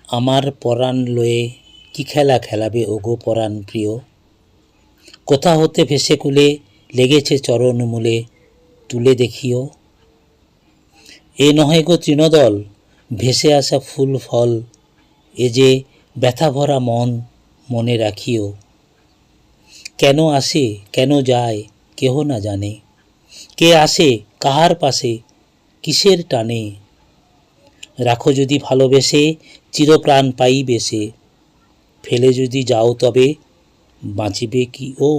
আমার পরাণ লয়ে কি খেলা খেলাবে ওগো পরাণ প্রিয়, কোথা হতে ভেসে কুলে লেগেছে চরণ মূলে, তুলে দেখিও। এ নহে গো তৃণদল ভেসে আসা ফুল ফল, এ যে ব্যথা ভরা মন মনে রাখিও। কেন আসে কেন যায় কেহ না জানে, কে আসে কাহার পাশে কিসের টানে, রাখো যদি ভালোবেসে চিরপ্রাণ পাইবে সে, ফেলে যদি যাও তবে বাঁচিবে কি ও।